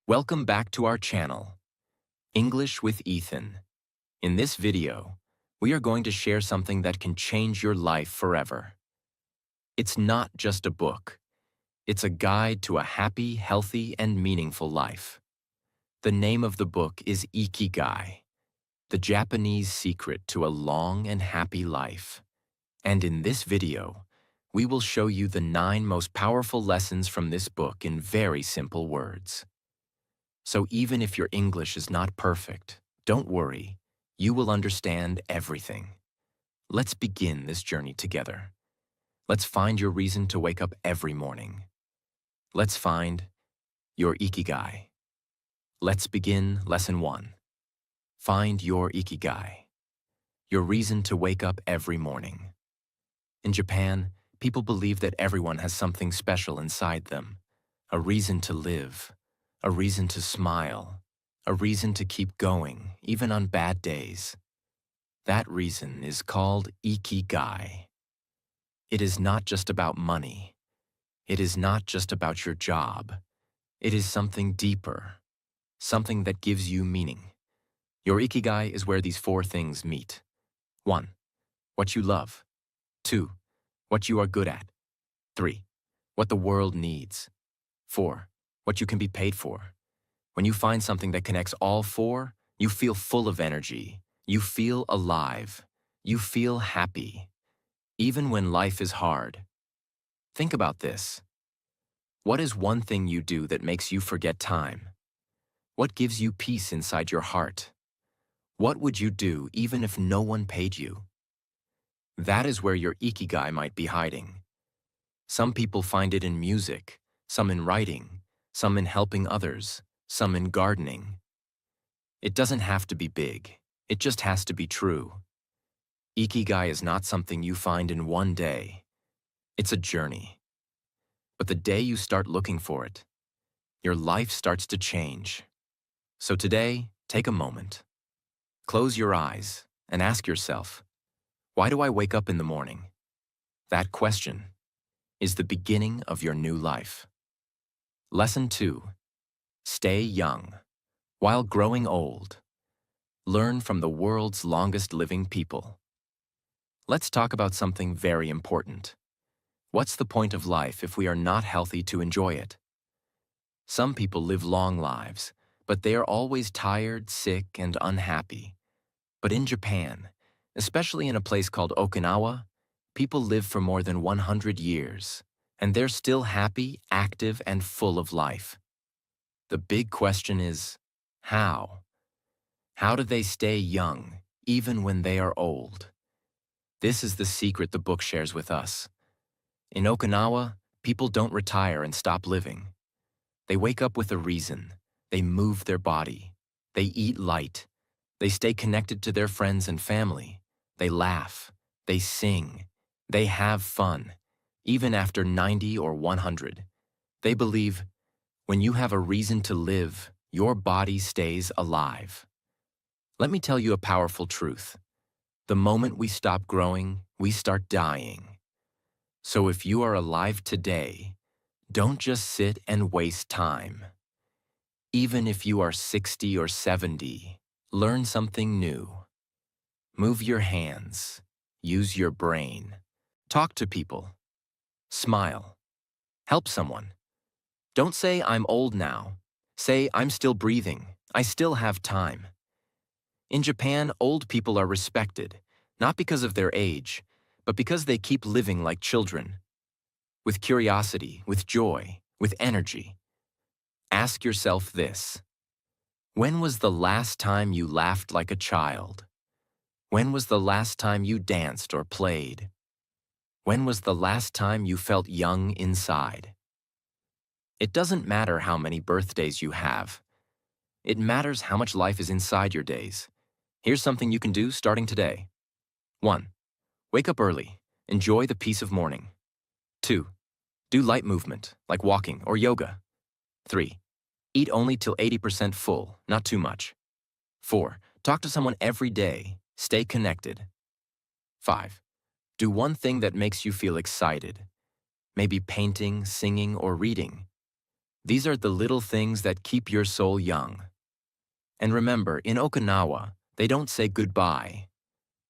Welcome back to our channel, English with Ethan. In this video, we are going to share something that can change your life forever. It's not just a book. It's a guide to a happy, healthy, and meaningful life. The name of the book is Ikigai, the Japanese secret to a long and happy life. And in this video, we will show you the 9 most powerful lessons from this book in very simple words. So even if your English is not perfect, don't worry, you will understand everything. Let's begin this journey together. Let's find your reason to wake up every morning. Let's find your Ikigai. Let's begin Lesson 1. Find your Ikigai, your reason to wake up every morning. In Japan, people believe that everyone has something special inside them, a reason to live, a reason to smile, a reason to keep going, even on bad days. That reason is called Ikigai. It is not just about money. It is not just about your job. It is something deeper, something that gives you meaning. Your Ikigai is where these 4 things meet. 1. What you love. 2. What you are good at. 3. What the world needs. 4. What you can be paid for. When you find something that connects all 4, you feel full of energy. You feel alive. You feel happy. Even when life is hard. Think about this. What is one thing you do that makes you forget time? What gives you peace inside your heart? What would you do even if no one paid you? That is where your Ikigai might be hiding. Some people find it in music, some in writing, some in helping others, some in gardening. It doesn't have to be big. It just has to be true. Ikigai is not something you find in one day. It's a journey. But the day you start looking for it, your life starts to change. So today, take a moment. Close your eyes and ask yourself, why do I wake up in the morning? That question is the beginning of your new life. Lesson 2. Stay young while growing old. Learn from the world's longest living people. Let's talk about something very important. What's the point of life if we are not healthy to enjoy it? Some people live long lives, but they are always tired, sick, and unhappy. But in Japan, especially in a place called Okinawa, people live for more than 100 years, and they're still happy, active, and full of life. The big question is, how? How do they stay young, even when they are old? This is the secret the book shares with us. In Okinawa, people don't retire and stop living. They wake up with a reason. They move their body. They eat light. They stay connected to their friends and family. They laugh. They sing. They have fun, even after 90 or 100. They believe, when you have a reason to live, your body stays alive. Let me tell you a powerful truth. The moment we stop growing, we start dying. So if you are alive today, don't just sit and waste time. Even if you are 60 or 70, learn something new. Move your hands. Use your brain. Talk to people. Smile. Help someone. Don't say, I'm old now. Say, I'm still breathing. I still have time. In Japan, old people are respected, not because of their age, but because they keep living like children. With curiosity, with joy, with energy. Ask yourself this. When was the last time you laughed like a child? When was the last time you danced or played? When was the last time you felt young inside? It doesn't matter how many birthdays you have. It matters how much life is inside your days. Here's something you can do starting today. 1. Wake up early. Enjoy the peace of morning. 2. Do light movement, like walking or yoga. 3. Eat only till 80% full, not too much. 4. Talk to someone every day. Stay connected. 5. Do one thing that makes you feel excited. Maybe painting, singing, or reading. These are the little things that keep your soul young. And remember, in Okinawa, they don't say goodbye.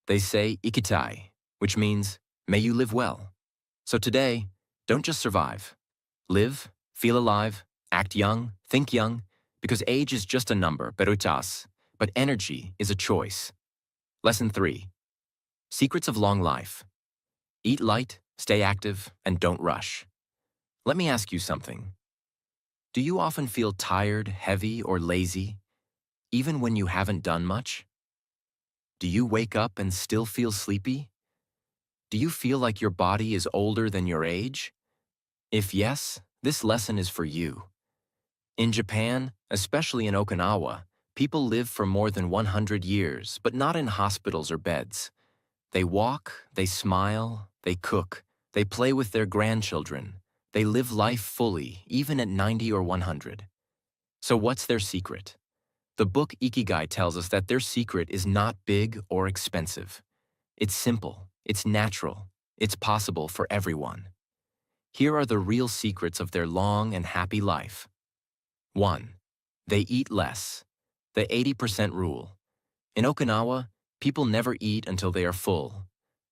They say Ikigai, which means, may you live well. So today, don't just survive. Live, feel alive, act young, think young, because age is just a number, perutas, but energy is a choice. Lesson 3. Secrets of long life. Eat light, stay active, and don't rush. Let me ask you something. Do you often feel tired, heavy, or lazy, even when you haven't done much? Do you wake up and still feel sleepy? Do you feel like your body is older than your age? If yes, this lesson is for you. In Japan, especially in Okinawa, people live for more than 100 years, but not in hospitals or beds. They walk, they smile, they cook, they play with their grandchildren. They live life fully, even at 90 or 100. So what's their secret? The book Ikigai tells us that their secret is not big or expensive. It's simple, it's natural, it's possible for everyone. Here are the real secrets of their long and happy life. 1. They eat less. The 80% rule. In Okinawa, people never eat until they are full.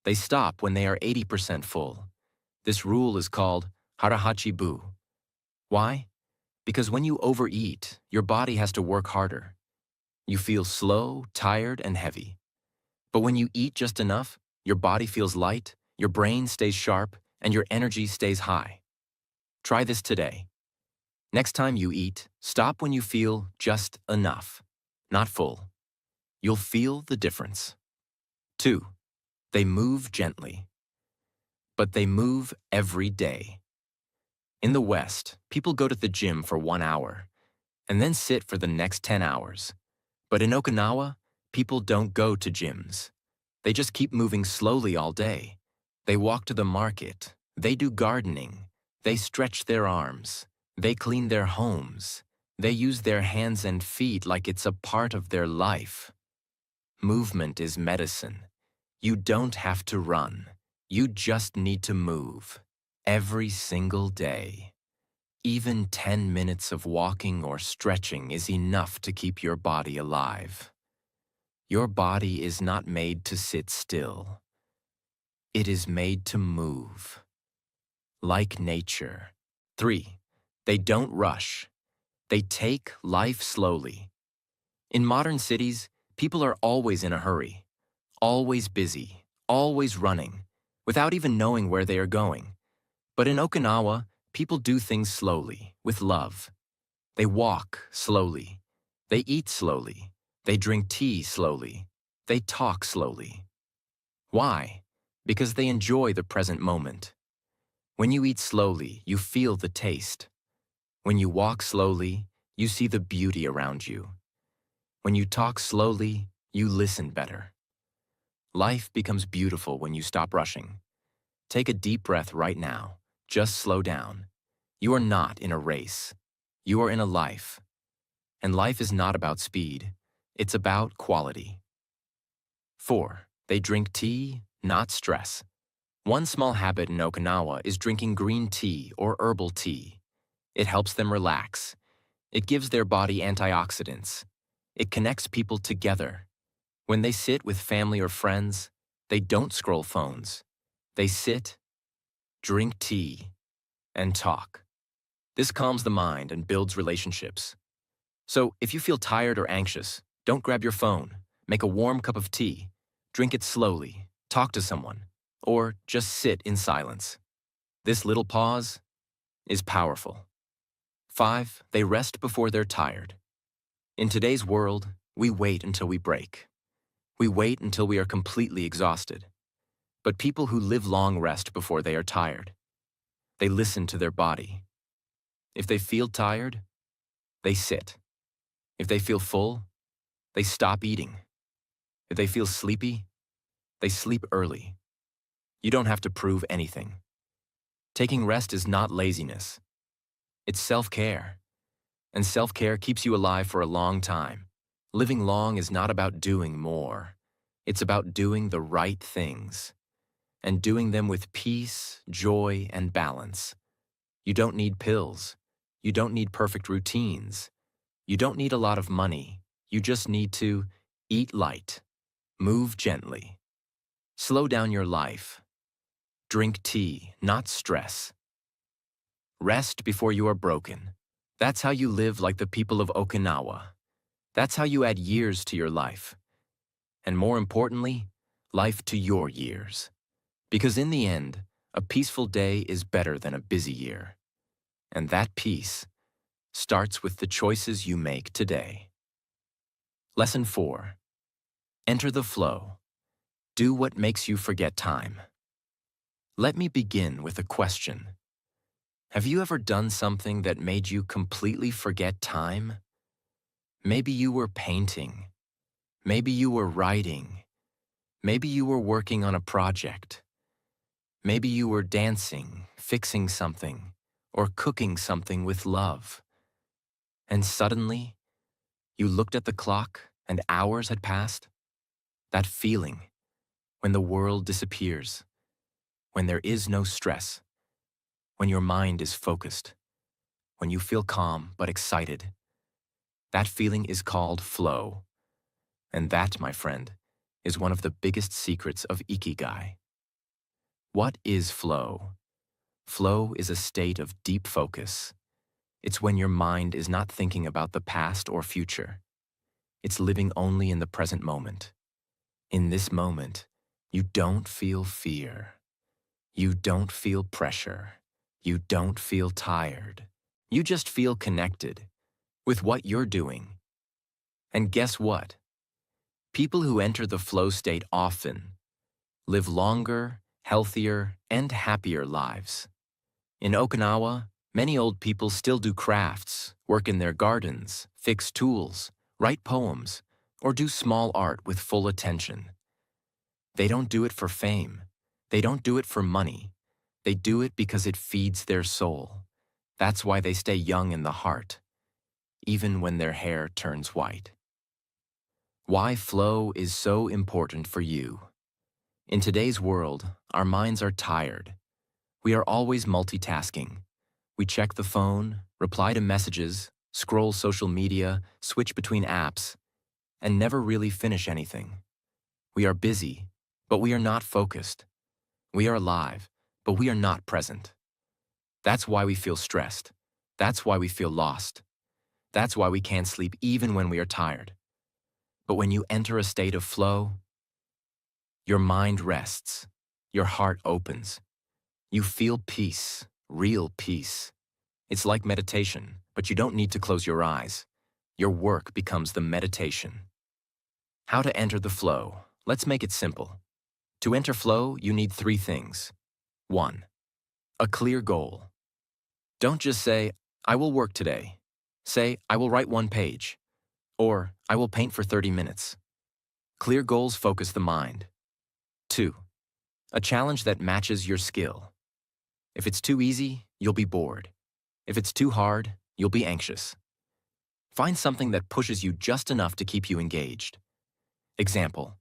They stop when they are 80% full. This rule is called harahachi-bu. Why? Because when you overeat, your body has to work harder. You feel slow, tired, and heavy. But when you eat just enough, your body feels light, your brain stays sharp, and your energy stays high. Try this today. Next time you eat, stop when you feel just enough, not full. You'll feel the difference. 2. They move gently. But they move every day. In the West, people go to the gym for 1 hour and then sit for the next 10 hours. But in Okinawa, people don't go to gyms. They just keep moving slowly all day. They walk to the market. They do gardening. They stretch their arms. They clean their homes. They use their hands and feet like it's a part of their life. Movement is medicine. You don't have to run. You just need to move. Every single day. Even 10 minutes of walking or stretching is enough to keep your body alive. Your body is not made to sit still. It is made to move. Like nature. 3. They don't rush. They take life slowly. In modern cities, people are always in a hurry, always busy, always running, without even knowing where they are going. But in Okinawa, people do things slowly, with love. They walk slowly. They eat slowly. They drink tea slowly. They talk slowly. Why? Because they enjoy the present moment. When you eat slowly, you feel the taste. When you walk slowly, you see the beauty around you. When you talk slowly, you listen better. Life becomes beautiful when you stop rushing. Take a deep breath right now. Just slow down. You are not in a race. You are in a life. And life is not about speed. It's about quality. 4. They drink tea, not stress. One small habit in Okinawa is drinking green tea or herbal tea. It helps them relax. It gives their body antioxidants. It connects people together. When they sit with family or friends, they don't scroll phones. They sit, drink tea, and talk. This calms the mind and builds relationships. So if you feel tired or anxious, don't grab your phone. Make a warm cup of tea. Drink it slowly. Talk to someone. Or just sit in silence. This little pause is powerful. 5. They rest before they're tired. In today's world, we wait until we break. We wait until we are completely exhausted. But people who live long rest before they are tired. They listen to their body. If they feel tired, they sit. If they feel full, they stop eating. If they feel sleepy, they sleep early. You don't have to prove anything. Taking rest is not laziness. It's self-care. And self-care keeps you alive for a long time. Living long is not about doing more. It's about doing the right things. And doing them with peace, joy, and balance. You don't need pills. You don't need perfect routines. You don't need a lot of money. You just need to eat light, move gently, slow down your life, drink tea, not stress, rest before you are broken. That's how you live like the people of Okinawa. That's how you add years to your life. And more importantly, life to your years. Because in the end, a peaceful day is better than a busy year. And that peace starts with the choices you make today. Lesson 4. Enter the flow. Do what makes you forget time. Let me begin with a question. Have you ever done something that made you completely forget time? Maybe you were painting. Maybe you were writing. Maybe you were working on a project. Maybe you were dancing, fixing something, or cooking something with love. And suddenly, you looked at the clock and hours had passed. That feeling when the world disappears, when there is no stress, when your mind is focused, when you feel calm but excited. That feeling is called flow. And that, my friend, is one of the biggest secrets of Ikigai. What is flow? Flow is a state of deep focus. It's when your mind is not thinking about the past or future. It's living only in the present moment. In this moment, you don't feel fear. You don't feel pressure. You don't feel tired. You just feel connected with what you're doing. And guess what? People who enter the flow state often live longer, healthier, and happier lives. In Okinawa, many old people still do crafts, work in their gardens, fix tools, write poems, or do small art with full attention. They don't do it for fame. They don't do it for money. They do it because it feeds their soul. That's why they stay young in the heart, even when their hair turns white. Why flow is so important for you. In today's world, our minds are tired. We are always multitasking. We check the phone, reply to messages, scroll social media, switch between apps, and never really finish anything. We are busy, but we are not focused. We are alive, but we are not present. That's why we feel stressed. That's why we feel lost. That's why we can't sleep even when we are tired. But when you enter a state of flow, your mind rests, your heart opens. You feel peace, real peace. It's like meditation, but you don't need to close your eyes. Your work becomes the meditation. How to enter the flow? Let's make it simple. To enter flow, you need 3 things. 1. A clear goal. Don't just say, I will work today. Say, I will write 1 page. Or, I will paint for 30 minutes. Clear goals focus the mind. 2. A challenge that matches your skill. If it's too easy, you'll be bored. If it's too hard, you'll be anxious. Find something that pushes you just enough to keep you engaged. Example,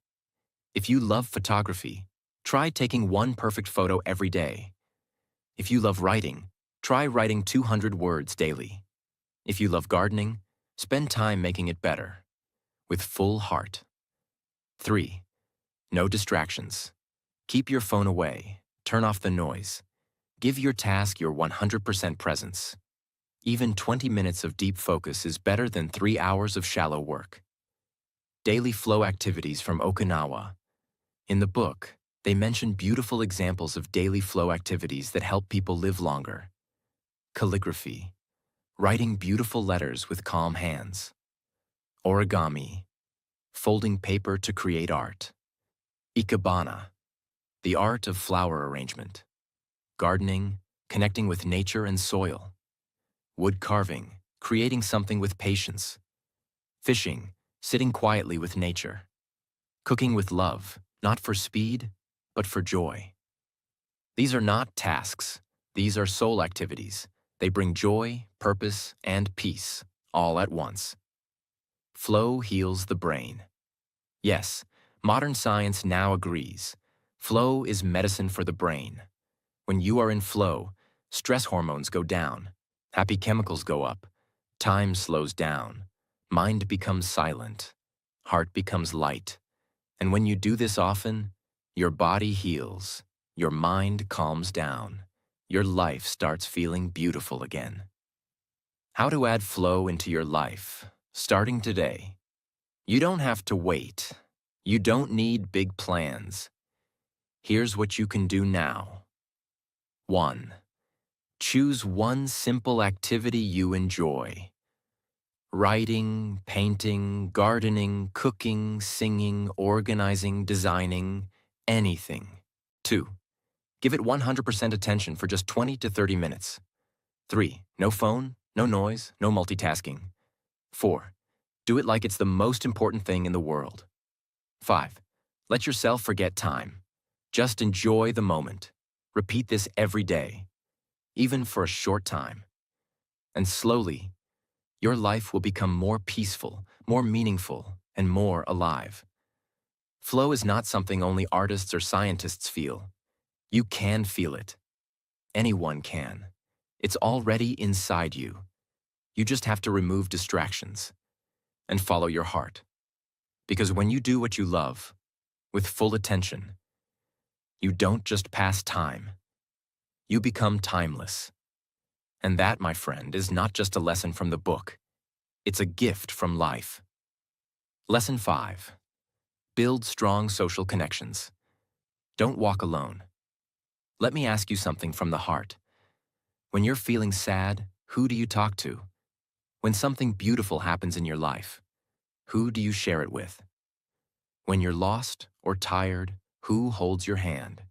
if you love photography, try taking 1 perfect photo every day. If you love writing, try writing 200 words daily. If you love gardening, spend time making it better, with full heart. 3. No distractions. Keep your phone away, turn off the noise. Give your task your 100% presence. Even 20 minutes of deep focus is better than 3 hours of shallow work. Daily flow activities from Okinawa. In the book, they mention beautiful examples of daily flow activities that help people live longer. Calligraphy, writing beautiful letters with calm hands. Origami, folding paper to create art. Ikebana, the art of flower arrangement. Gardening, connecting with nature and soil. Wood carving, creating something with patience. Fishing, sitting quietly with nature. Cooking with love, not for speed, but for joy. These are not tasks. These are soul activities. They bring joy, purpose, and peace, all at once. Flow heals the brain. Yes, modern science now agrees. Flow is medicine for the brain. When you are in flow, stress hormones go down. Happy chemicals go up. Time slows down. Mind becomes silent. Heart becomes light. And when you do this often, your body heals. Your mind calms down. Your life starts feeling beautiful again. How to add flow into your life, starting today. You don't have to wait. You don't need big plans. Here's what you can do now. 1. Choose one simple activity you enjoy. Writing, painting, gardening, cooking, singing, organizing, designing, anything. 2. Give it 100% attention for just 20 to 30 minutes. 3. No phone, no noise, no multitasking. 4. Do it like it's the most important thing in the world. 5. Let yourself forget time. Just enjoy the moment. Repeat this every day, even for a short time. And slowly, your life will become more peaceful, more meaningful, and more alive. Flow is not something only artists or scientists feel. You can feel it. Anyone can. It's already inside you. You just have to remove distractions and follow your heart. Because when you do what you love, with full attention, you don't just pass time. You become timeless. And that, my friend, is not just a lesson from the book. It's a gift from life. Lesson 5. Build strong social connections. Don't walk alone. Let me ask you something from the heart. When you're feeling sad, who do you talk to? When something beautiful happens in your life, who do you share it with? When you're lost or tired, who holds your hand?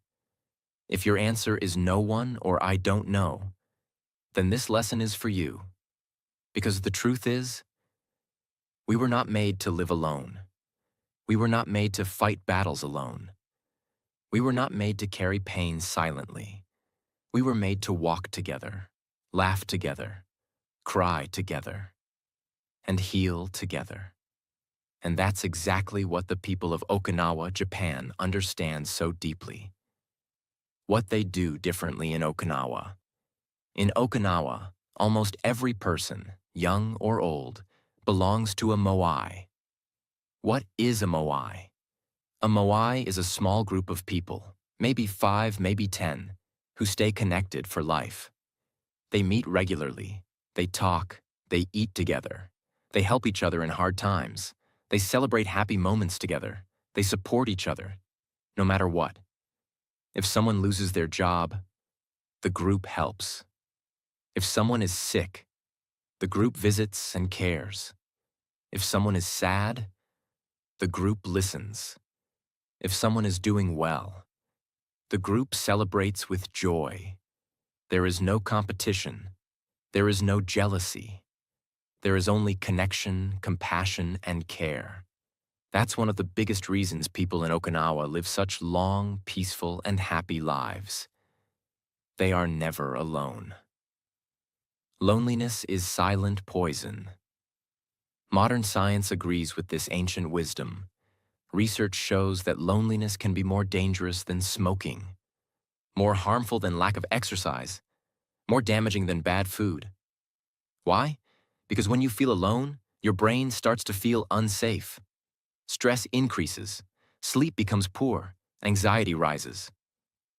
If your answer is no one or I don't know, then this lesson is for you. Because the truth is, we were not made to live alone. We were not made to fight battles alone. We were not made to carry pain silently. We were made to walk together, laugh together, cry together, and heal together. And that's exactly what the people of Okinawa, Japan, understand so deeply. What they do differently in Okinawa. In Okinawa, almost every person, young or old, belongs to a moai. What is a moai? A moai is a small group of people, maybe 5, maybe 10, who stay connected for life. They meet regularly, they talk, they eat together, they help each other in hard times, they celebrate happy moments together, they support each other, no matter what. If someone loses their job, the group helps. If someone is sick, the group visits and cares. If someone is sad, the group listens. If someone is doing well, the group celebrates with joy. There is no competition. There is no jealousy. There is only connection, compassion, and care. That's one of the biggest reasons people in Okinawa live such long, peaceful, and happy lives. They are never alone. Loneliness is silent poison. Modern science agrees with this ancient wisdom. Research shows that loneliness can be more dangerous than smoking, more harmful than lack of exercise, more damaging than bad food. Why? Because when you feel alone, your brain starts to feel unsafe. Stress increases, sleep becomes poor, anxiety rises,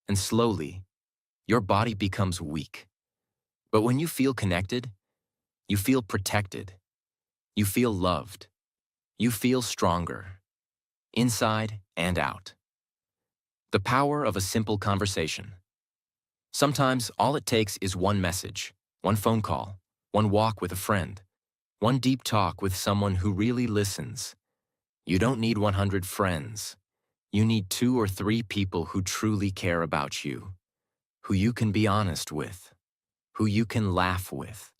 and slowly, your body becomes weak. But when you feel connected, you feel protected, you feel loved, you feel stronger, inside and out. The power of a simple conversation. Sometimes all it takes is one message, one phone call, one walk with a friend, one deep talk with someone who really listens. You don't need 100 friends. You need 2 or 3 people who truly care about you, who you can be honest with, who you can laugh with,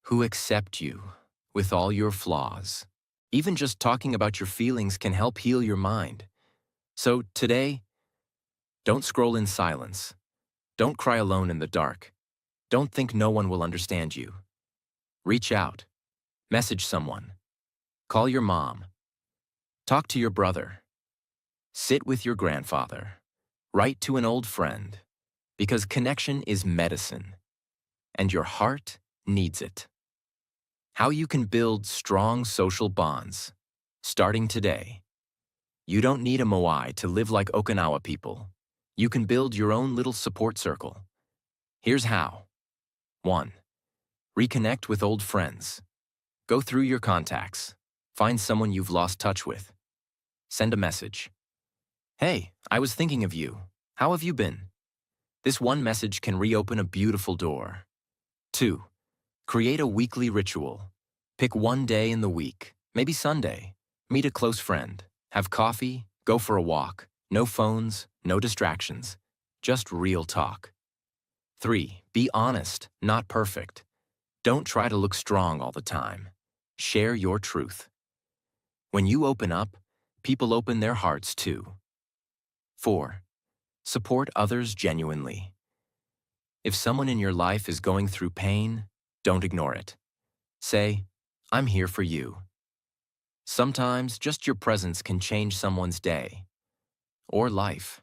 who accept you with all your flaws. Even just talking about your feelings can help heal your mind. So today, don't scroll in silence. Don't cry alone in the dark. Don't think no one will understand you. Reach out. Message someone. Call your mom. Talk to your brother. Sit with your grandfather. Write to an old friend. Because connection is medicine. And your heart needs it. How you can build strong social bonds. Starting today. You don't need a moai to live like Okinawa people. You can build your own little support circle. Here's how. 1. Reconnect with old friends. Go through your contacts. Find someone you've lost touch with. Send a message. Hey, I was thinking of you. How have you been? This one message can reopen a beautiful door. 2. Create a weekly ritual. Pick one day in the week, maybe Sunday. Meet a close friend. Have coffee, go for a walk. No phones, no distractions. Just real talk. 3. Be honest, not perfect. Don't try to look strong all the time. Share your truth. When you open up, people open their hearts too. 4. Support others genuinely. If someone in your life is going through pain, don't ignore it. Say, I'm here for you. Sometimes just your presence can change someone's day or life.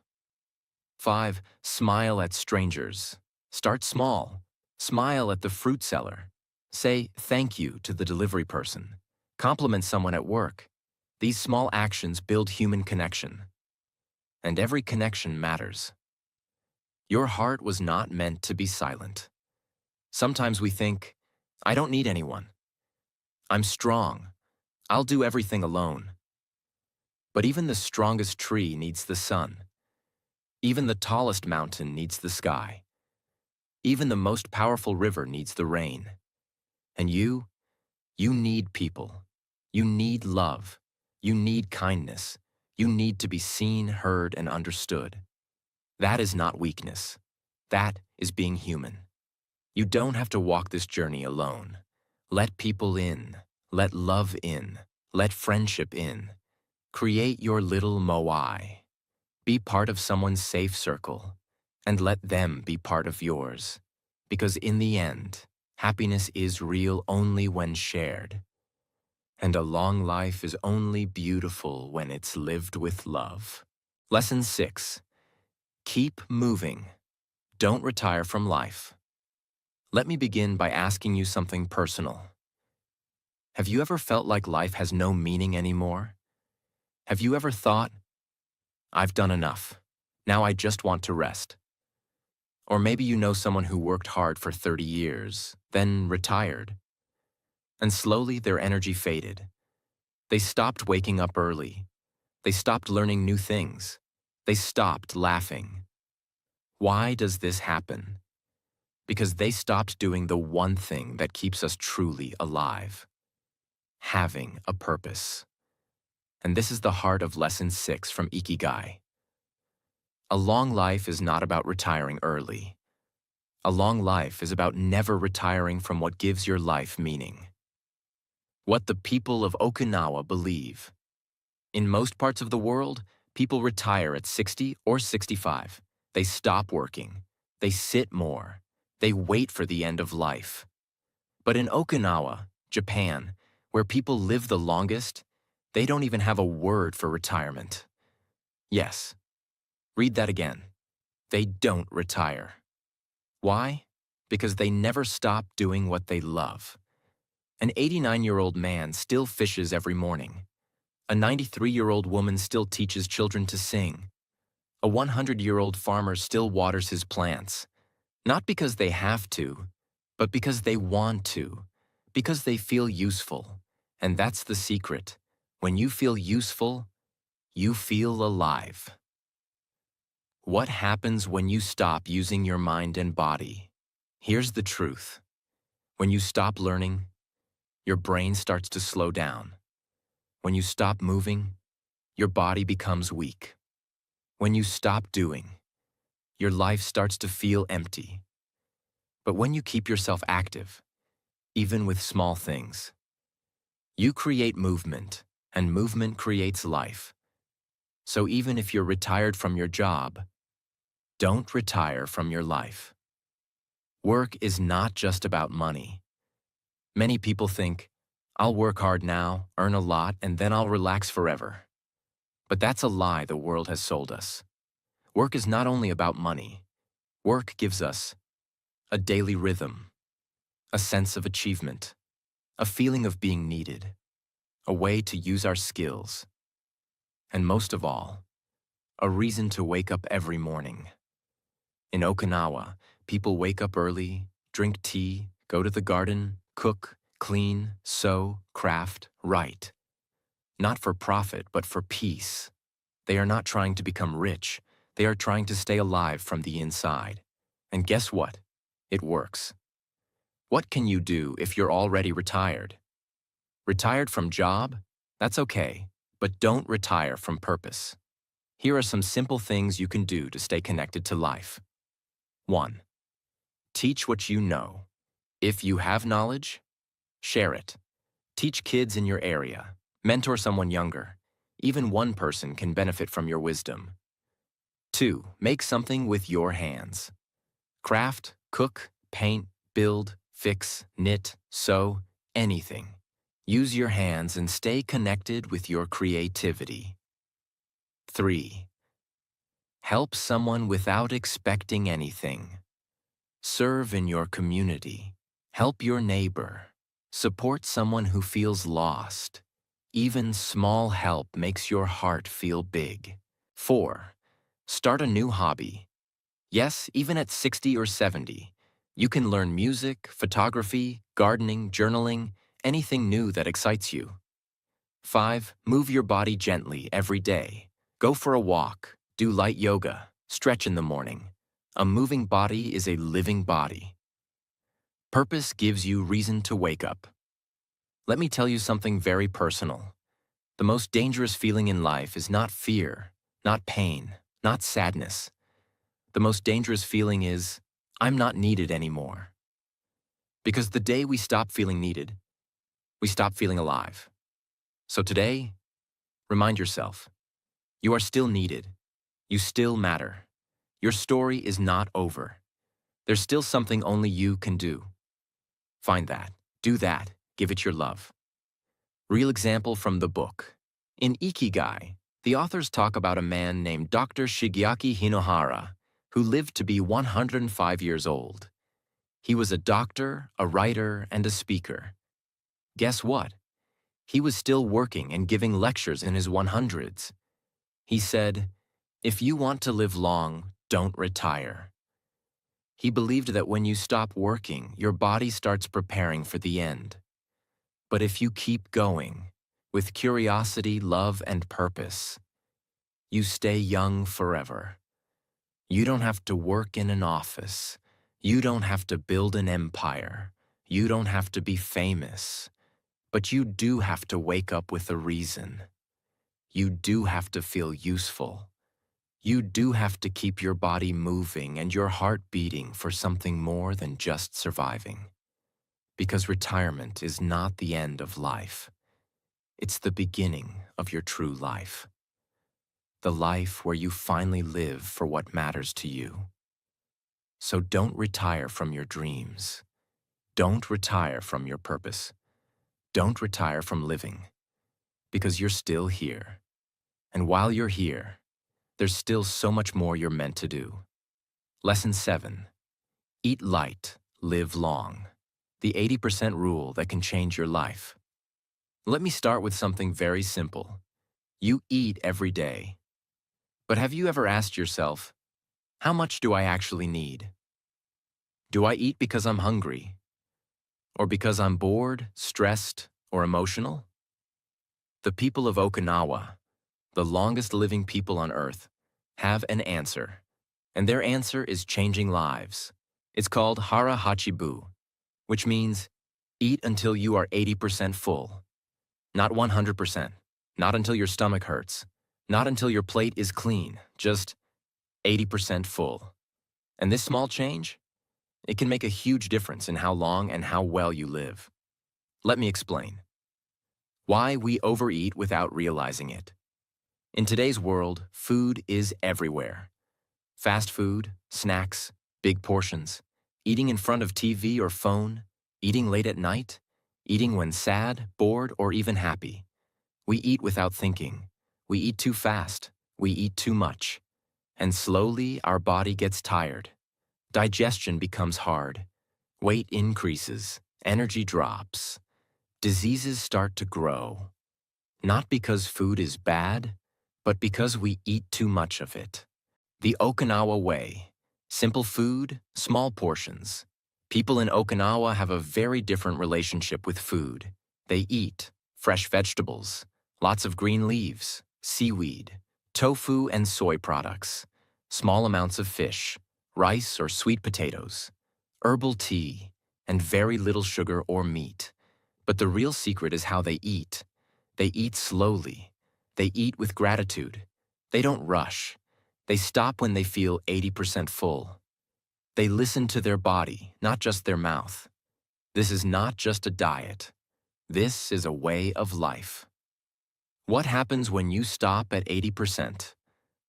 5. Smile at strangers. Start small. Smile at the fruit seller. Say thank you to the delivery person. Compliment someone at work. These small actions build human connection. And every connection matters. Your heart was not meant to be silent. Sometimes we think, I don't need anyone. I'm strong. I'll do everything alone. But even the strongest tree needs the sun. Even the tallest mountain needs the sky. Even the most powerful river needs the rain. And you need people. You need love. You need kindness. You need to be seen, heard, and understood. That is not weakness. That is being human. You don't have to walk this journey alone. Let people in. Let love in. Let friendship in. Create your little moai. Be part of someone's safe circle, and let them be part of yours. Because in the end, happiness is real only when shared. And a long life is only beautiful when it's lived with love. Lesson 6. Keep moving. Don't retire from life. Let me begin by asking you something personal. Have you ever felt like life has no meaning anymore? Have you ever thought, I've done enough. Now I just want to rest. Or maybe you know someone who worked hard for 30 years, then retired. And slowly their energy faded. They stopped waking up early. They stopped learning new things. They stopped laughing. Why does this happen? Because they stopped doing the one thing that keeps us truly alive. Having a purpose. And this is the heart of Lesson 6 from Ikigai. A long life is not about retiring early. A long life is about never retiring from what gives your life meaning. What the people of Okinawa believe. In most parts of the world, people retire at 60 or 65. They stop working. They sit more. They wait for the end of life. But in Okinawa, Japan, where people live the longest, they don't even have a word for retirement. Yes. Read that again. They don't retire. Why? Because they never stop doing what they love. An 89-year-old man still fishes every morning. A 93-year-old woman still teaches children to sing. A 100-year-old farmer still waters his plants. Not because they have to, but because they want to. Because they feel useful. And that's the secret. When you feel useful, you feel alive. What happens when you stop using your mind and body? Here's the truth. When you stop learning, your brain starts to slow down. When you stop moving, your body becomes weak. When you stop doing, your life starts to feel empty. But when you keep yourself active, even with small things, you create movement, and movement creates life. So even if you're retired from your job, don't retire from your life. Work is not just about money. Many people think, I'll work hard now, earn a lot, and then I'll relax forever. But that's a lie the world has sold us. Work is not only about money. Work gives us a daily rhythm, a sense of achievement, a feeling of being needed, a way to use our skills, and most of all, a reason to wake up every morning. In Okinawa, people wake up early, drink tea, go to the garden, cook, clean, sew, craft, write. Not for profit, but for peace. They are not trying to become rich. They are trying to stay alive from the inside. And guess what? It works. What can you do if you're already retired? Retired from job? That's okay, but don't retire from purpose. Here are some simple things you can do to stay connected to life. 1. Teach what you know. If you have knowledge, share it. Teach kids in your area. Mentor someone younger. Even one person can benefit from your wisdom. 2. Make something with your hands. Craft, cook, paint, build, fix, knit, sew, anything. Use your hands and stay connected with your creativity. 3. Help someone without expecting anything. Serve in your community. Help your neighbor. Support someone who feels lost. Even small help makes your heart feel big. 4. Start a new hobby. Yes, even at 60 or 70, you can learn music, photography, gardening, journaling, anything new that excites you. 5. Move your body gently every day. Go for a walk, do light yoga, stretch in the morning. A moving body is a living body. Purpose gives you reason to wake up. Let me tell you something very personal. The most dangerous feeling in life is not fear, not pain, not sadness. The most dangerous feeling is, I'm not needed anymore. Because the day we stop feeling needed, we stop feeling alive. So today, remind yourself, you are still needed. You still matter. Your story is not over. There's still something only you can do. Find that, do that, give it your love. Real example from the book. In Ikigai, the authors talk about a man named Dr. Shigeaki Hinohara, who lived to be 105 years old. He was a doctor, a writer, and a speaker. Guess what? He was still working and giving lectures in his 100s. He said, "If you want to live long, don't retire." He believed that when you stop working, your body starts preparing for the end. But if you keep going, with curiosity, love, and purpose, you stay young forever. You don't have to work in an office. You don't have to build an empire. You don't have to be famous. But you do have to wake up with a reason. You do have to feel useful. You do have to keep your body moving and your heart beating for something more than just surviving. Because retirement is not the end of life. It's the beginning of your true life. The life where you finally live for what matters to you. So don't retire from your dreams. Don't retire from your purpose. Don't retire from living. Because you're still here. And while you're here, there's still so much more you're meant to do. Lesson 7. Eat light, live long. The 80% rule that can change your life. Let me start with something very simple. You eat every day. But have you ever asked yourself, how much do I actually need? Do I eat because I'm hungry? Or because I'm bored, stressed, or emotional? The people of Okinawa, the longest living people on Earth, have an answer. And their answer is changing lives. It's called Hara Hachibu, which means eat until you are 80% full. Not 100%, not until your stomach hurts, not until your plate is clean, just 80% full. And this small change, it can make a huge difference in how long and how well you live. Let me explain. Why we overeat without realizing it. In today's world, food is everywhere. Fast food, snacks, big portions, eating in front of TV or phone, eating late at night, eating when sad, bored, or even happy. We eat without thinking. We eat too fast. We eat too much. And slowly, our body gets tired. Digestion becomes hard. Weight increases, energy drops, diseases start to grow. Not because food is bad, but because we eat too much of it. The Okinawa way. Simple food, small portions. People in Okinawa have a very different relationship with food. They eat fresh vegetables, lots of green leaves, seaweed, tofu and soy products, small amounts of fish, rice or sweet potatoes, herbal tea, and very little sugar or meat. But the real secret is how they eat. They eat slowly. They eat with gratitude. They don't rush. They stop when they feel 80% full. They listen to their body, not just their mouth. This is not just a diet. This is a way of life. What happens when you stop at 80%?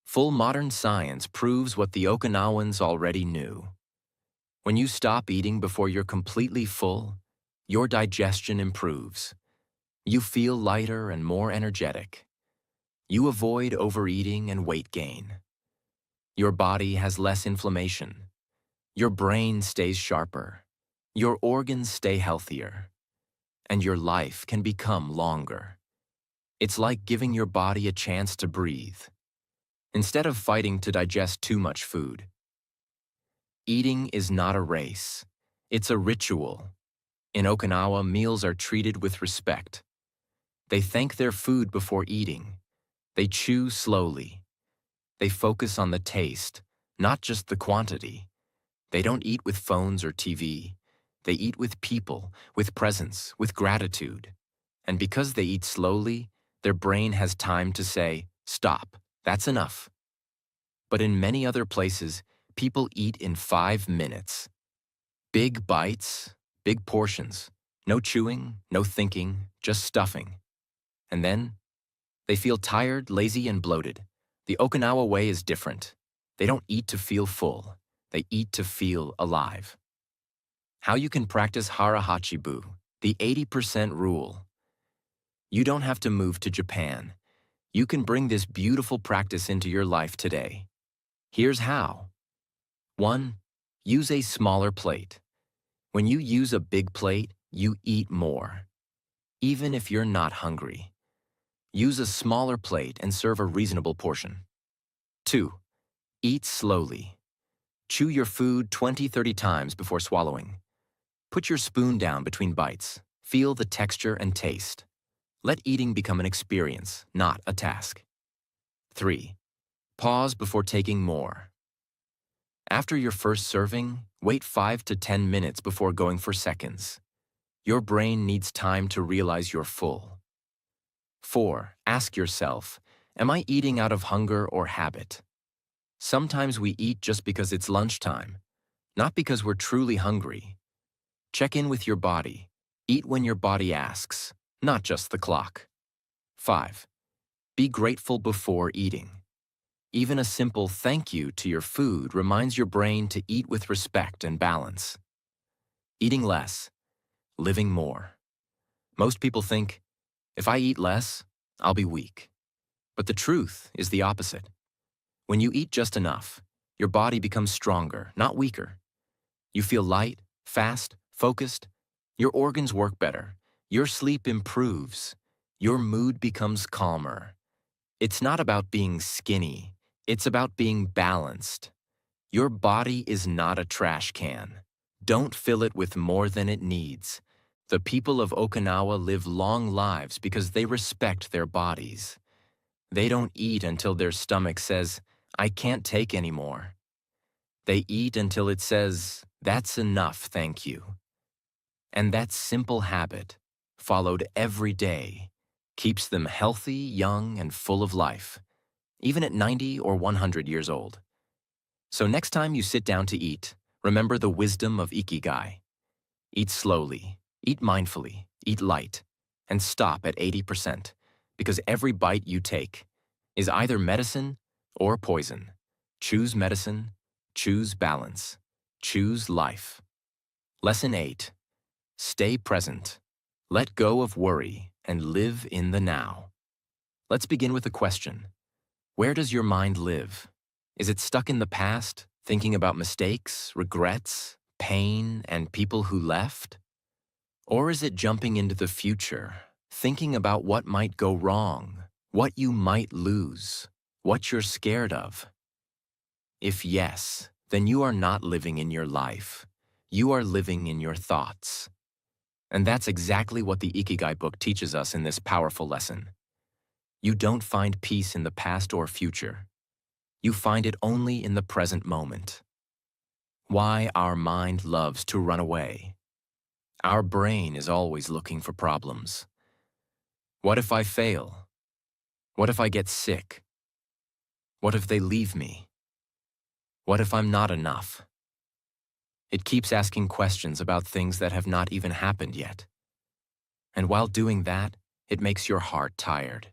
Full modern science proves what the Okinawans already knew. When you stop eating before you're completely full, your digestion improves. You feel lighter and more energetic. You avoid overeating and weight gain. Your body has less inflammation. Your brain stays sharper. Your organs stay healthier. And your life can become longer. It's like giving your body a chance to breathe. Instead of fighting to digest too much food. Eating is not a race. It's a ritual. In Okinawa, meals are treated with respect. They thank their food before eating. They chew slowly. They focus on the taste, not just the quantity. They don't eat with phones or TV. They eat with people, with presence, with gratitude. And because they eat slowly, their brain has time to say, "Stop, that's enough." But in many other places, people eat in 5 minutes. Big bites, big portions. No chewing, no thinking, just stuffing. And then, they feel tired, lazy, and bloated. The Okinawa way is different. They don't eat to feel full. They eat to feel alive. How you can practice Hara Hachibu, the 80% rule. You don't have to move to Japan. You can bring this beautiful practice into your life today. Here's how. 1. Use a smaller plate. When you use a big plate, you eat more. Even if you're not hungry. Use a smaller plate and serve a reasonable portion. 2. Eat slowly. Chew your food 20-30 times before swallowing. Put your spoon down between bites. Feel the texture and taste. Let eating become an experience, not a task. 3. Pause before taking more. After your first serving, wait 5 to 10 minutes before going for seconds. Your brain needs time to realize you're full. 4. Ask yourself, am I eating out of hunger or habit? Sometimes we eat just because it's lunchtime, not because we're truly hungry. Check in with your body. Eat when your body asks, not just the clock. 5. Be grateful before eating. Even a simple thank you to your food reminds your brain to eat with respect and balance. Eating less, living more. Most people think, if I eat less, I'll be weak. But the truth is the opposite. When you eat just enough, your body becomes stronger, not weaker. You feel light, fast, focused. Your organs work better. Your sleep improves. Your mood becomes calmer. It's not about being skinny. It's about being balanced. Your body is not a trash can. Don't fill it with more than it needs. The people of Okinawa live long lives because they respect their bodies. They don't eat until their stomach says, "I can't take any more." They eat until it says, "That's enough, thank you." And that simple habit, followed every day, keeps them healthy, young, and full of life, even at 90 or 100 years old. So next time you sit down to eat, remember the wisdom of Ikigai. Eat slowly, eat mindfully, eat light, and stop at 80%, because every bite you take is either medicine or poison. Choose medicine, choose balance, choose life. Lesson 8. Stay present. Let go of worry and live in the now. Let's begin with a question. Where does your mind live? Is it stuck in the past, thinking about mistakes, regrets, pain, and people who left? Or is it jumping into the future, thinking about what might go wrong, what you might lose, what you're scared of? If yes, then you are not living in your life. You are living in your thoughts. And that's exactly what the Ikigai book teaches us in this powerful lesson. You don't find peace in the past or future. You find it only in the present moment. Why our mind loves to run away. Our brain is always looking for problems. What if I fail? What if I get sick? What if they leave me? What if I'm not enough? It keeps asking questions about things that have not even happened yet. And while doing that, it makes your heart tired.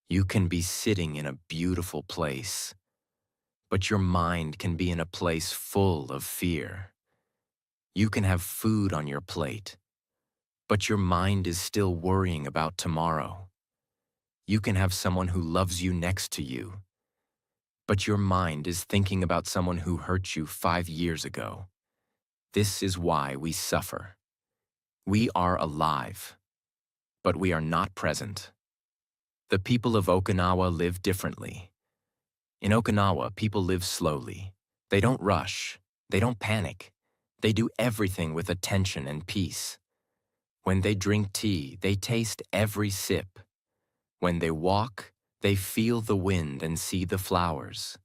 You can be sitting in a beautiful place, but your mind can be in a place full of fear. You can have food on your plate, but your mind is still worrying about tomorrow. You can have someone who loves you next to you, but your mind is thinking about someone who hurt you 5 years ago. This is why we suffer. We are alive, but we are not present. The people of Okinawa live differently. In Okinawa, people live slowly. They don't rush. They don't panic. They do everything with attention and peace. When they drink tea, they taste every sip. When they walk, they feel the wind and see the flowers.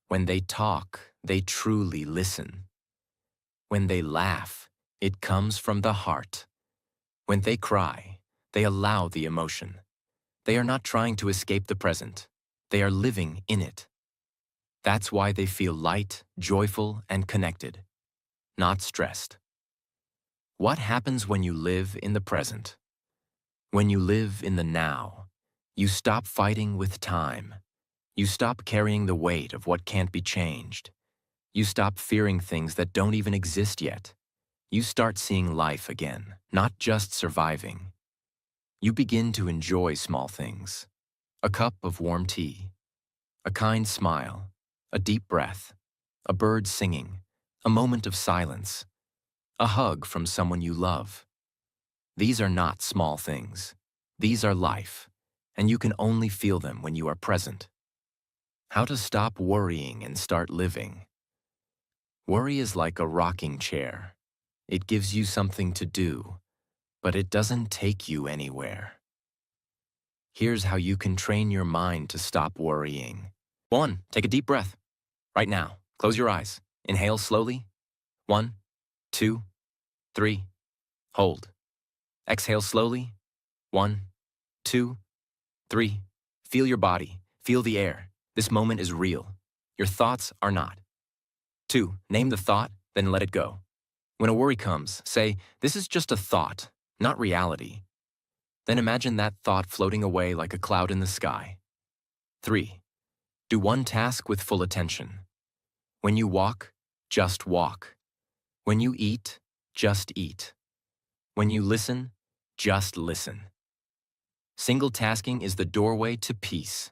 When they talk, they truly listen. When they laugh, it comes from the heart. When they cry, they allow the emotion. They are not trying to escape the present. They are living in it. That's why they feel light, joyful, and connected, not stressed. What happens when you live in the present? When you live in the now, you stop fighting with time. You stop carrying the weight of what can't be changed. You stop fearing things that don't even exist yet. You start seeing life again, not just surviving. You begin to enjoy small things. A cup of warm tea, a kind smile, a deep breath, a bird singing, a moment of silence, a hug from someone you love. These are not small things. These are life, and you can only feel them when you are present. How to stop worrying and start living. Worry is like a rocking chair. It gives you something to do, but it doesn't take you anywhere. Here's how you can train your mind to stop worrying. 1. Take a deep breath. Right now, close your eyes. Inhale slowly. 1, 2, 3. Hold. Exhale slowly. 1, 2, 3. Feel your body. Feel the air. This moment is real. Your thoughts are not. 2. Name the thought, then let it go. When a worry comes, say, "This is just a thought, not reality." Then imagine that thought floating away like a cloud in the sky. 3. Do one task with full attention. When you walk, just walk. When you eat, just eat. When you listen, just listen. Single tasking is the doorway to peace.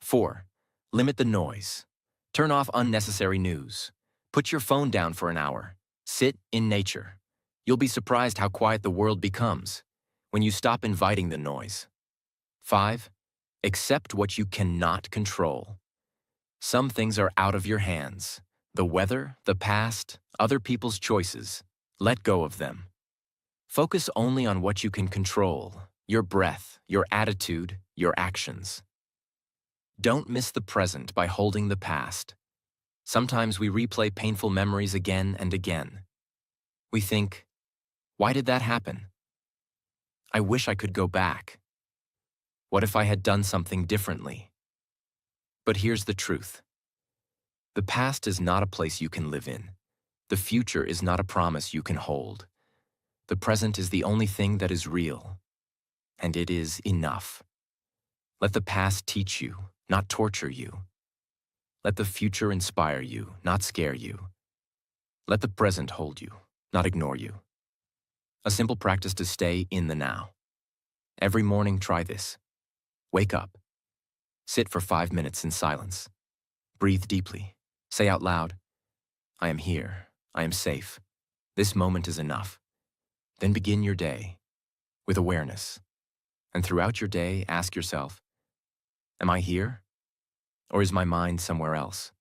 4. Limit the noise. Turn off unnecessary news. Put your phone down for an hour. Sit in nature. You'll be surprised how quiet the world becomes when you stop inviting the noise. 5. Accept what you cannot control. Some things are out of your hands. The weather, the past, other people's choices. Let go of them. Focus only on what you can control, your breath, your attitude, your actions. Don't miss the present by holding the past. Sometimes we replay painful memories again and again. We think, why did that happen? I wish I could go back. What if I had done something differently? But here's the truth. The past is not a place you can live in. The future is not a promise you can hold. The present is the only thing that is real, and it is enough. Let the past teach you, not torture you. Let the future inspire you, not scare you. Let the present hold you, not ignore you. A simple practice to stay in the now. Every morning, try this. Wake up. Sit for 5 minutes in silence. Breathe deeply. Say out loud, "I am here. I am safe. This moment is enough. Then begin your day with awareness. And throughout your day, ask yourself, am I here? Or is my mind somewhere else?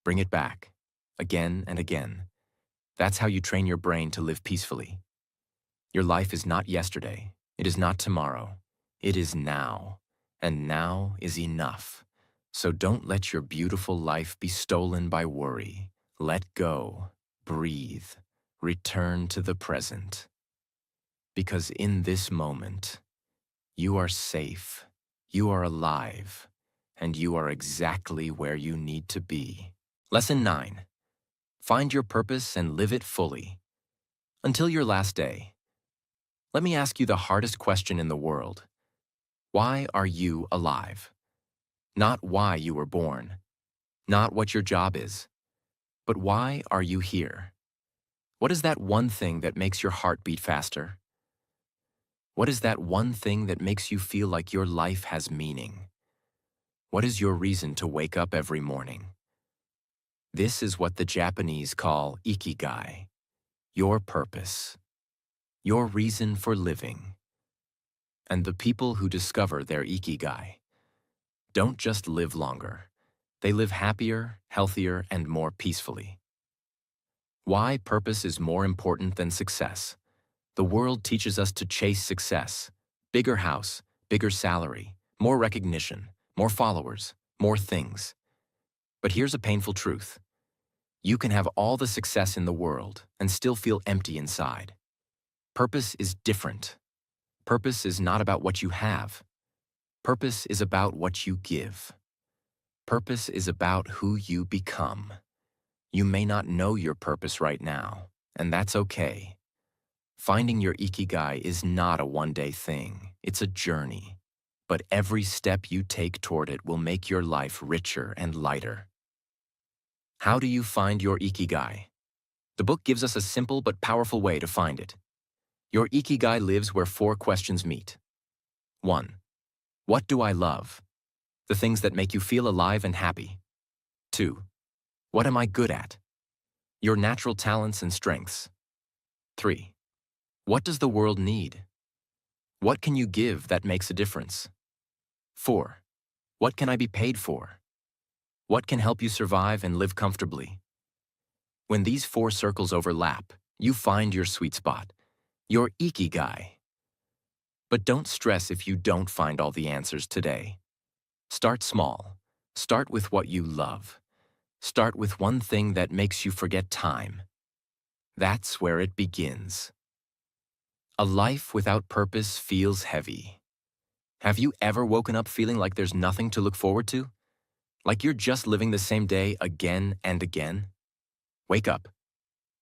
Bring it back, again and again. That's how you train your brain to live peacefully. Your life is not yesterday. It is not tomorrow. It is now. And now is enough. So don't let your beautiful life be stolen by worry. Let go. Breathe. Return to the present. Because in this moment, you are safe, you are alive, and you are exactly where you need to be. Lesson 9. Find your purpose and live it fully. Until your last day, let me ask you the hardest question in the world. Why are you alive? Not why you were born, not what your job is, but why are you here? What is that one thing that makes your heart beat faster? What is that one thing that makes you feel like your life has meaning? What is your reason to wake up every morning? This is what the Japanese call Ikigai, your purpose, your reason for living. And the people who discover their Ikigai don't just live longer. They live happier, healthier, and more peacefully. Why purpose is more important than success. The world teaches us to chase success. Bigger house, bigger salary, more recognition, more followers, more things. But here's a painful truth. You can have all the success in the world and still feel empty inside. Purpose is different. Purpose is not about what you have. Purpose is about what you give. Purpose is about who you become. You may not know your purpose right now, and that's okay. Finding your Ikigai is not a one-day thing. It's a journey. But every step you take toward it will make your life richer and lighter. How do you find your Ikigai? The book gives us a simple but powerful way to find it. Your Ikigai lives where 4 questions meet. 1. What do I love? The things that make you feel alive and happy. 2. What am I good at? Your natural talents and strengths. 3. What does the world need? What can you give that makes a difference? 4. What can I be paid for? What can help you survive and live comfortably? When these 4 circles overlap, you find your sweet spot, your Ikigai. But don't stress if you don't find all the answers today. Start small. Start with what you love. Start with one thing that makes you forget time. That's where it begins. A life without purpose feels heavy. Have you ever woken up feeling like there's nothing to look forward to? Like you're just living the same day again and again? Wake up.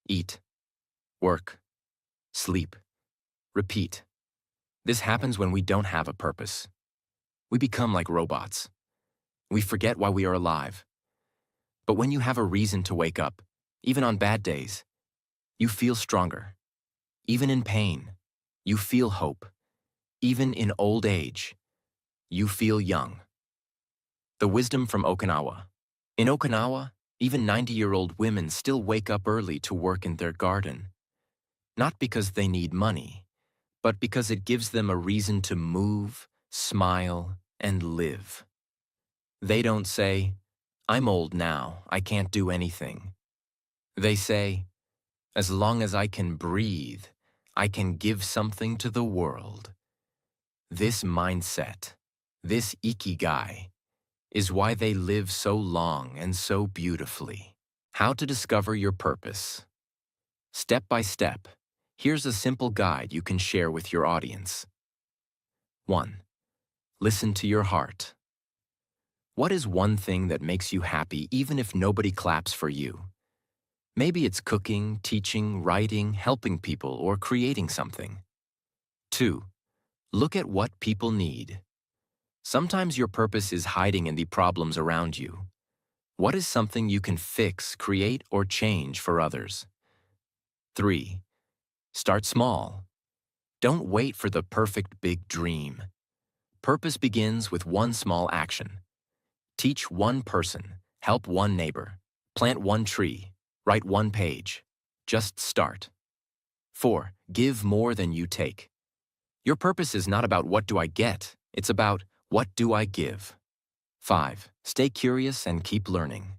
Eat. Work. Sleep. Repeat. This happens when we don't have a purpose. We become like robots. We forget why we are alive. But when you have a reason to wake up, even on bad days, you feel stronger. Even in pain, you feel hope. Even in old age, you feel young. The wisdom from Okinawa. In Okinawa, even 90-year-old women still wake up early to work in their garden. Not because they need money, but because it gives them a reason to move, smile, and live. They don't say, I'm old now, I can't do anything. They say, as long as I can breathe, I can give something to the world. This mindset, this Ikigai, is why they live so long and so beautifully. How to discover your purpose. Step by step, here's a simple guide you can share with your audience. 1. Listen to your heart. What is one thing that makes you happy even if nobody claps for you? Maybe it's cooking, teaching, writing, helping people, or creating something. 2. Look at what people need. Sometimes your purpose is hiding in the problems around you. What is something you can fix, create, or change for others? 3. Start small. Don't wait for the perfect big dream. Purpose begins with one small action. Teach one person, help one neighbor, plant one tree, Write one page. Just start. 4. Give more than you take. Your purpose is not about what do I get, it's about what do I give. 5. Stay curious and keep learning.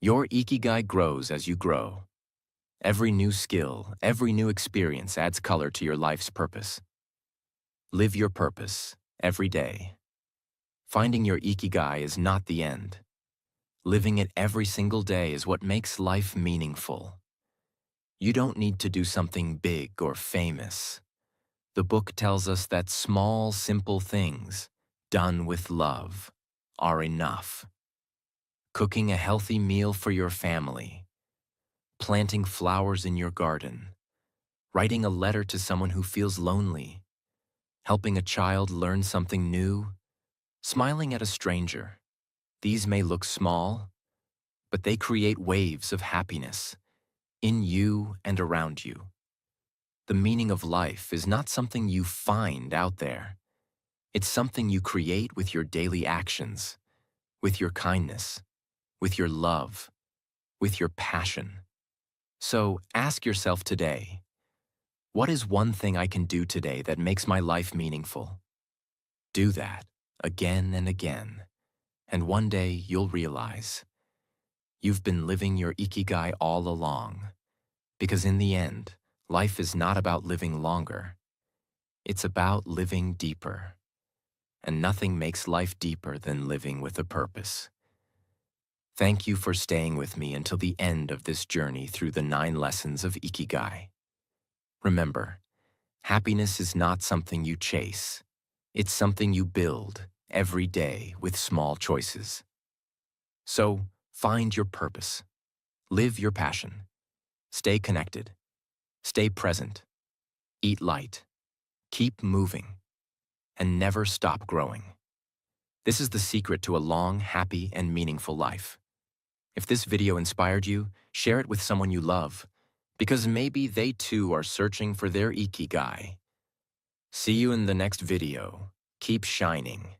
Your Ikigai grows as you grow. Every new skill, every new experience adds color to your life's purpose. Live your purpose every day. Finding your Ikigai is not the end. Living it every single day is what makes life meaningful. You don't need to do something big or famous. The book tells us that small, simple things, done with love, are enough. Cooking a healthy meal for your family, planting flowers in your garden, writing a letter to someone who feels lonely, helping a child learn something new, smiling at a stranger. These may look small, but they create waves of happiness in you and around you. The meaning of life is not something you find out there. It's something you create with your daily actions, with your kindness, with your love, with your passion. So ask yourself today, what is one thing I can do today that makes my life meaningful? Do that again and again, and one day you'll realize you've been living your Ikigai all along. Because in the end, life is not about living longer. It's about living deeper. And nothing makes life deeper than living with a purpose. Thank you for staying with me until the end of this journey through the 9 lessons of Ikigai. Remember, happiness is not something you chase. It's something you build every day with small choices. So, find your purpose. Live your passion. Stay connected. Stay present. Eat light. Keep moving. And never stop growing. This is the secret to a long, happy, and meaningful life. If this video inspired you, share it with someone you love, because maybe they too are searching for their Ikigai. See you in the next video. Keep shining.